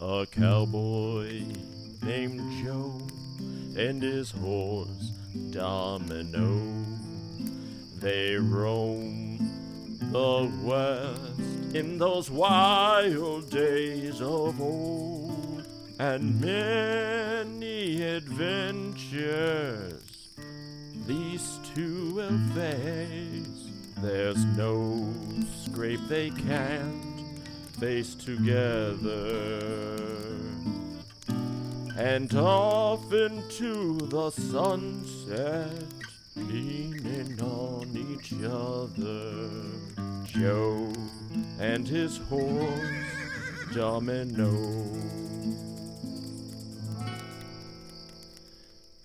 A cowboy named Joe and his horse Domino. They roam the West in those wild days of old, and many adventures these two will face. There's no scrape they can't face together, and off into the sunset, leaning on each other, Joe and his horse Domino.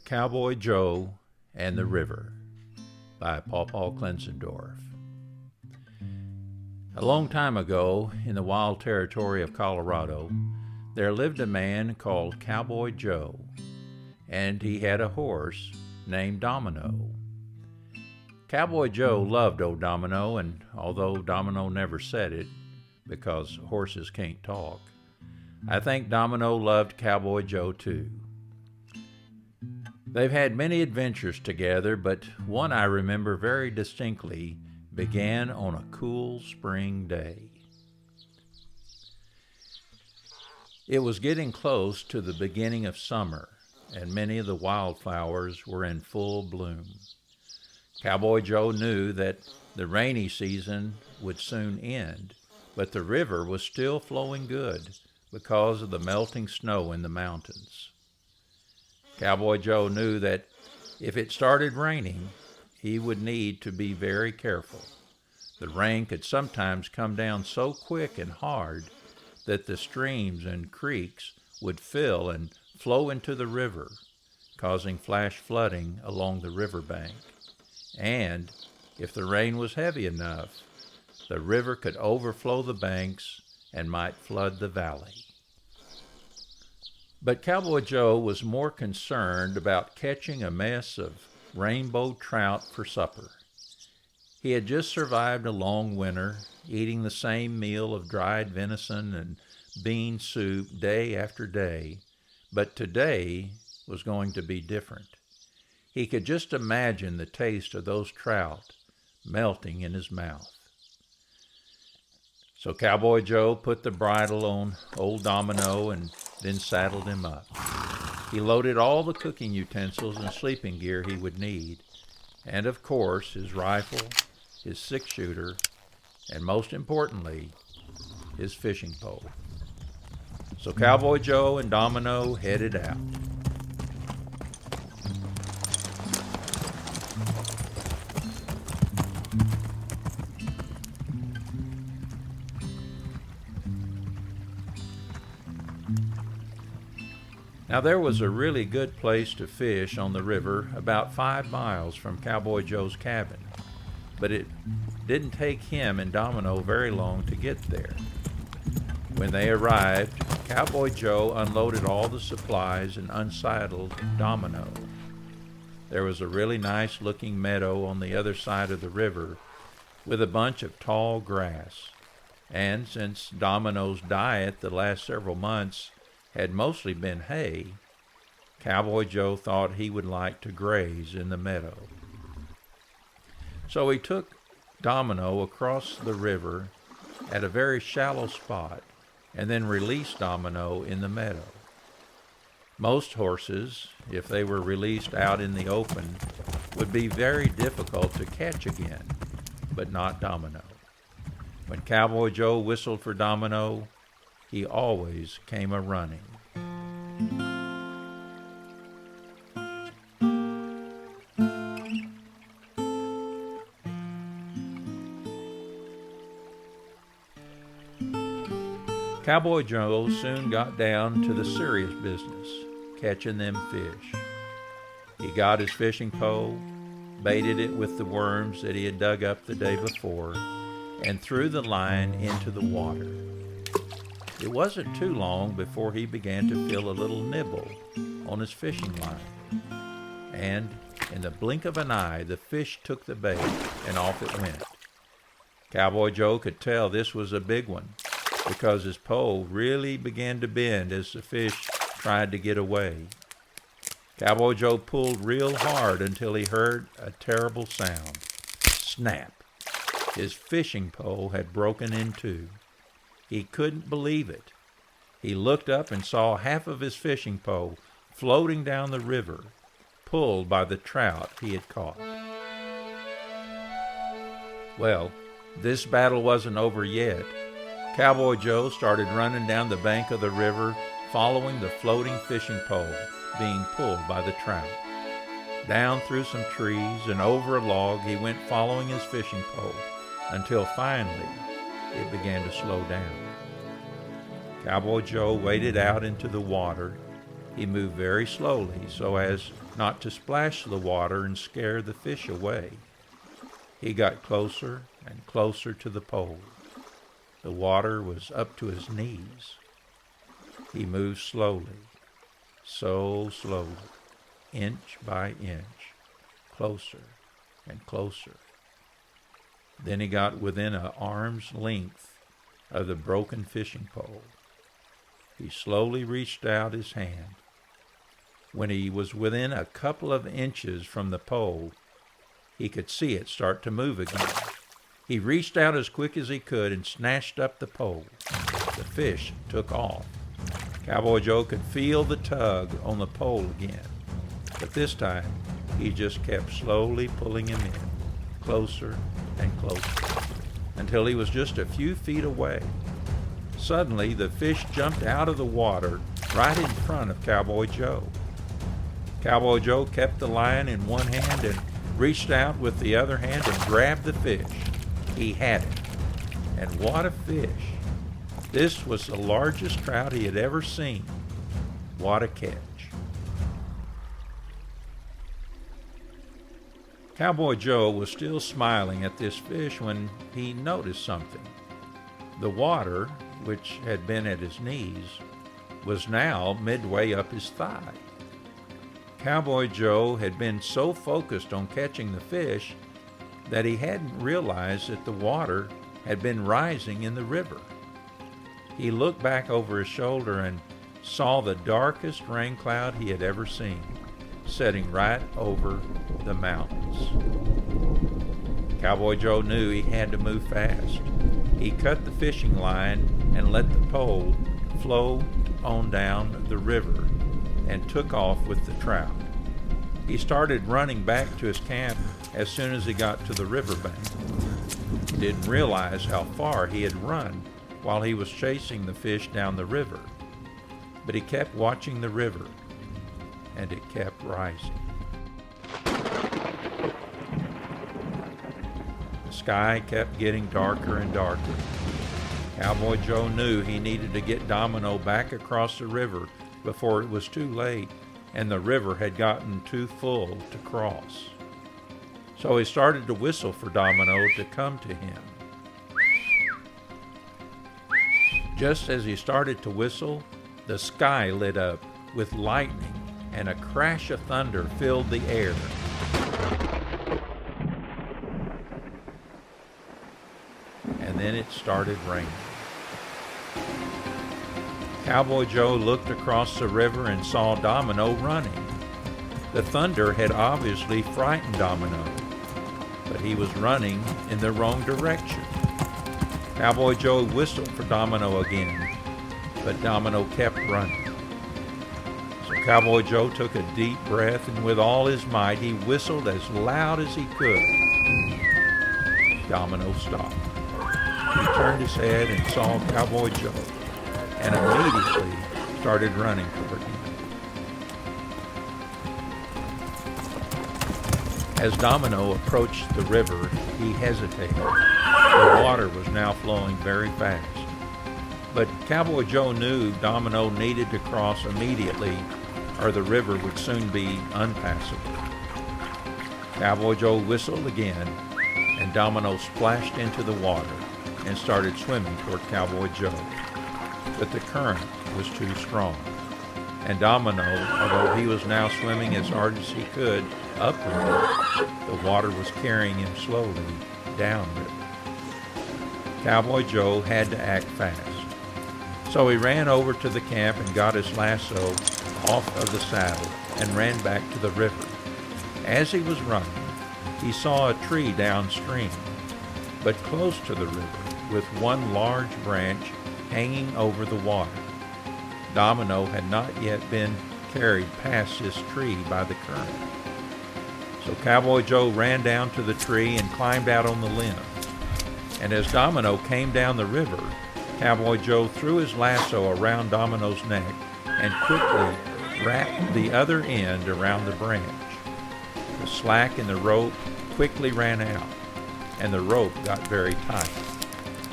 Cowboy Joe and the River by Paul Klenzendorf. A long time ago, in the wild territory of Colorado, there lived a man called Cowboy Joe, and he had a horse named Domino. Cowboy Joe loved old Domino, and although Domino never said it, because horses can't talk, I think Domino loved Cowboy Joe too. They've had many adventures together, but one I remember very distinctly began on a cool spring day. It was getting close to the beginning of summer, and many of the wildflowers were in full bloom. Cowboy Joe knew that the rainy season would soon end, but the river was still flowing good because of the melting snow in the mountains. Cowboy Joe knew that if it started raining, he would need to be very careful. The rain could sometimes come down so quick and hard that the streams and creeks would fill and flow into the river, causing flash flooding along the riverbank. And if the rain was heavy enough, the river could overflow the banks and might flood the valley. But Cowboy Joe was more concerned about catching a mess of rainbow trout for supper. He had just survived a long winter, eating the same meal of dried venison and bean soup day after day, but today was going to be different. He could just imagine the taste of those trout melting in his mouth. So Cowboy Joe put the bridle on old Domino and then saddled him up. He loaded all the cooking utensils and sleeping gear he would need, and of course his rifle, his six-shooter, and most importantly, his fishing pole. So Cowboy Joe and Domino headed out. Now there was a really good place to fish on the river about 5 miles from Cowboy Joe's cabin, but it didn't take him and Domino very long to get there. When they arrived, Cowboy Joe unloaded all the supplies and unsaddled Domino. There was a really nice looking meadow on the other side of the river with a bunch of tall grass, and since Domino's diet the last several months had mostly been hay, Cowboy Joe thought he would like to graze in the meadow. So he took Domino across the river at a very shallow spot and then released Domino in the meadow. Most horses, if they were released out in the open, would be very difficult to catch again, but not Domino. When Cowboy Joe whistled for Domino, he always came a-running. Cowboy Joe soon got down to the serious business, catching them fish. He got his fishing pole, baited it with the worms that he had dug up the day before, and threw the line into the water. It wasn't too long before he began to feel a little nibble on his fishing line. And in the blink of an eye, the fish took the bait and off it went. Cowboy Joe could tell this was a big one, because his pole really began to bend as the fish tried to get away. Cowboy Joe pulled real hard until he heard a terrible sound. Snap! His fishing pole had broken in two. He couldn't believe it. He looked up and saw half of his fishing pole floating down the river, pulled by the trout he had caught. Well, this battle wasn't over yet. Cowboy Joe started running down the bank of the river, following the floating fishing pole being pulled by the trout. Down through some trees and over a log he went, following his fishing pole, until finally it began to slow down. Cowboy Joe waded out into the water. He moved very slowly so as not to splash the water and scare the fish away. He got closer and closer to the pole. The water was up to his knees. He moved slowly, so slowly, inch by inch, closer and closer. Then he got within an arm's length of the broken fishing pole. He slowly reached out his hand. When he was within a couple of inches from the pole, he could see it start to move again. He reached out as quick as he could and snatched up the pole. The fish took off. Cowboy Joe could feel the tug on the pole again, but this time he just kept slowly pulling him in, closer and closer, until he was just a few feet away. Suddenly, the fish jumped out of the water right in front of Cowboy Joe. Cowboy Joe kept the line in one hand and reached out with the other hand and grabbed the fish. He had it. And what a fish! This was the largest trout he had ever seen. What a catch! Cowboy Joe was still smiling at this fish when he noticed something. The water, which had been at his knees, was now midway up his thigh. Cowboy Joe had been so focused on catching the fish that he hadn't realized that the water had been rising in the river. He looked back over his shoulder and saw the darkest rain cloud he had ever seen, setting right over the mountains. Cowboy Joe knew he had to move fast. He cut the fishing line and let the pole flow on down the river and took off with the trout. He started running back to his camp as soon as he got to the riverbank. He didn't realize how far he had run while he was chasing the fish down the river, but he kept watching the river, and it kept rising. The sky kept getting darker and darker. Cowboy Joe knew he needed to get Domino back across the river before it was too late and the river had gotten too full to cross. So he started to whistle for Domino to come to him. Just as he started to whistle, the sky lit up with lightning and a crash of thunder filled the air. And then it started raining. Cowboy Joe looked across the river and saw Domino running. The thunder had obviously frightened Domino, but he was running in the wrong direction. Cowboy Joe whistled for Domino again, but Domino kept running. So Cowboy Joe took a deep breath, and with all his might, he whistled as loud as he could. Domino stopped. He turned his head and saw Cowboy Joe, and immediately started running toward him. As Domino approached the river, he hesitated. The water was now flowing very fast. But Cowboy Joe knew Domino needed to cross immediately, or the river would soon be unpassable. Cowboy Joe whistled again, and Domino splashed into the water and started swimming toward Cowboy Joe. But the current was too strong, and Domino, although he was now swimming as hard as he could upriver, the water was carrying him slowly downriver. Cowboy Joe had to act fast. So he ran over to the camp and got his lasso off of the saddle and ran back to the river. As he was running, he saw a tree downstream, but close to the river, with one large branch hanging over the water. Domino had not yet been carried past this tree by the current. So Cowboy Joe ran down to the tree and climbed out on the limb. And as Domino came down the river, Cowboy Joe threw his lasso around Domino's neck and quickly wrapped the other end around the branch. The slack in the rope quickly ran out, and the rope got very tight.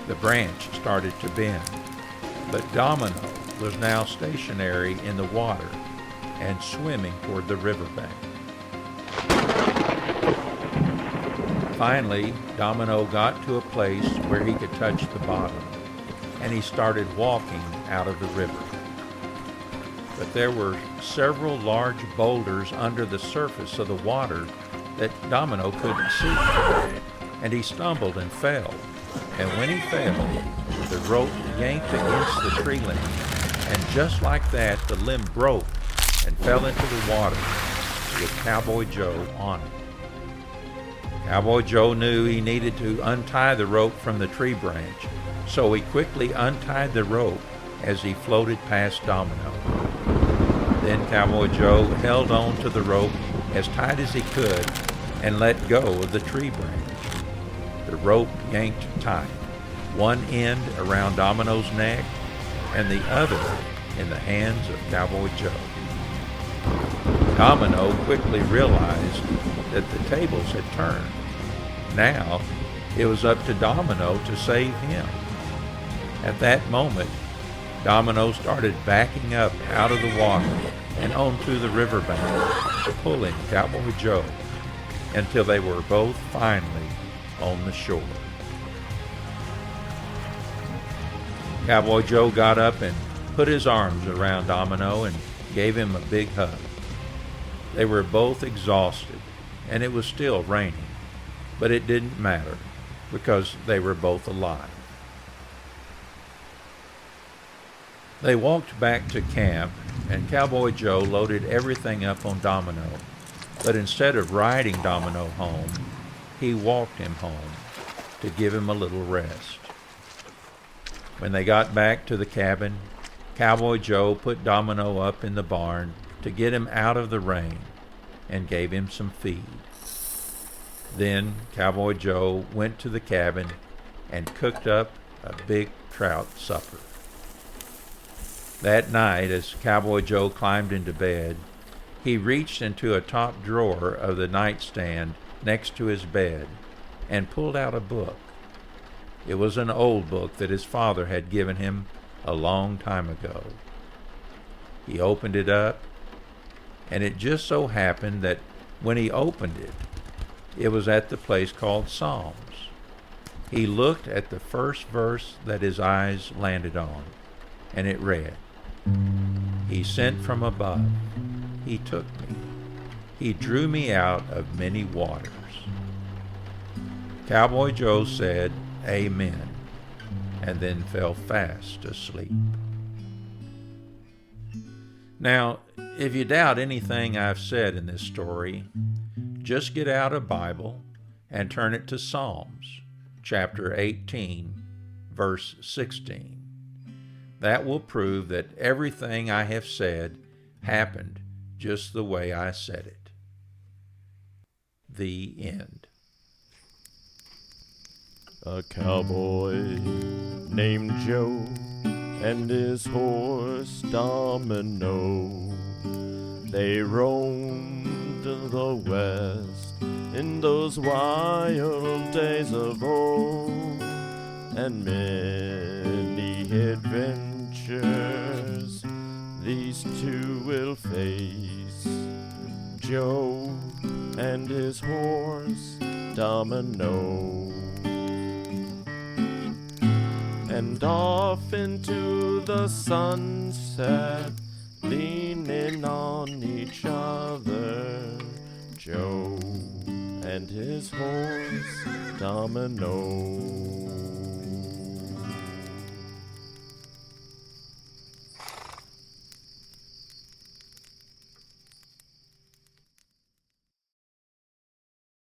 The branch started to bend, but Domino was now stationary in the water and swimming toward the riverbank. Finally, Domino got to a place where he could touch the bottom, and he started walking out of the river. But there were several large boulders under the surface of the water that Domino couldn't see, and he stumbled and fell. And when he fell, the rope yanked against the tree limb, and just like that, the limb broke and fell into the water with Cowboy Joe on it. Cowboy Joe knew he needed to untie the rope from the tree branch, so he quickly untied the rope as he floated past Domino. Then Cowboy Joe held on to the rope as tight as he could and let go of the tree branch. The rope yanked tight, one end around Domino's neck and the other in the hands of Cowboy Joe. Domino quickly realized that the tables had turned. Now it was up to Domino to save him. At that moment, Domino started backing up out of the water and onto the riverbank, pulling Cowboy Joe until they were both finally on the shore. Cowboy Joe got up and put his arms around Domino and gave him a big hug. They were both exhausted, and it was still raining, but it didn't matter because they were both alive. They walked back to camp, and Cowboy Joe loaded everything up on Domino, but instead of riding Domino home, he walked him home to give him a little rest. When they got back to the cabin, Cowboy Joe put Domino up in the barn to get him out of the rain and gave him some feed. Then Cowboy Joe went to the cabin and cooked up a big trout supper. That night, as Cowboy Joe climbed into bed, he reached into a top drawer of the nightstand next to his bed and pulled out a book. It was an old book that his father had given him a long time ago. He opened it up, and it just so happened that when he opened it, it was at the place called Psalms. He looked at the first verse that his eyes landed on, and it read, "He sent from above, he took me, he drew me out of many waters." Cowboy Joe said, "Amen," and then fell fast asleep. Now, if you doubt anything I've said in this story, just get out a Bible and turn it to Psalms, chapter 18, verse 16. That will prove that everything I have said happened just the way I said it. The end. A cowboy named Joe and his horse Domino, they roamed the west in those wild days of old, and many adventures these two will face. Joe and his horse Domino. And off into the sunset, leaning on each other, Joe and his horse Domino.